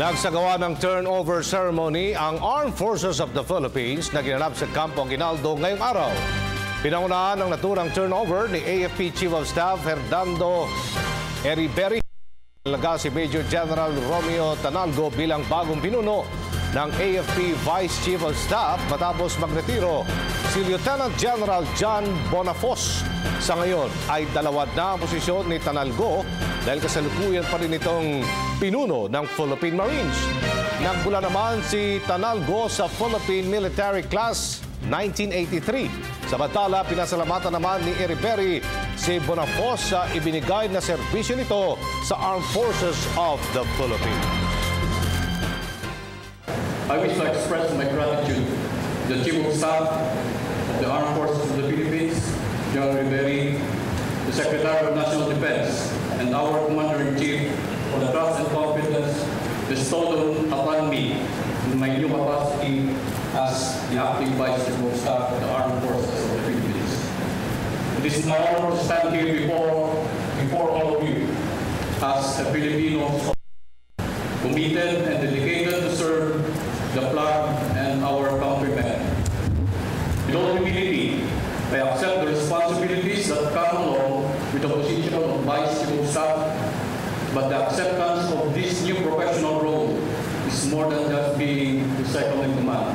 Nagsagawa ng turnover ceremony ang Armed Forces of the Philippines na ginanap sa Campo Aguinaldo ngayong araw. Pinangunahan ng naturang turnover ni AFP Chief of Staff Hernando Eriberi. Talaga si Major General Romeo Tanalgo bilang bagong pinuno ng AFP Vice Chief of Staff matapos magretiro si Lieutenant General John Bonafos. Sa ngayon ay dalawa na ang posisyon ni Tanalgo dahil kasalukuyan pa rin itong pinuno ng Philippine Marines. Nagbula naman si Tanalgo sa Philippine Military Class 1983. Samantala, pinasalamatan naman ni Eriberi si Bonafos sa ibinigay na serbisyo nito sa Armed Forces of the Philippines. I wish to express my gratitude to the Chief of Staff of the Armed Forces of the Philippines, General Eriberi, the Secretary of National Defense, and our Commander-in-Chief for the trust and confidence bestowed upon me in my new capacity as the Acting Vice Chief of Staff of the Armed Forces of the Philippines. It is my honor to stand here before all of you as a Filipino committed and dedicated to serve the flag and our countrymen. With all humility, I accept the responsibilities that come along with the position of Vice Chief of Staff, but the acceptance of this new professional role is more than just being the second in command.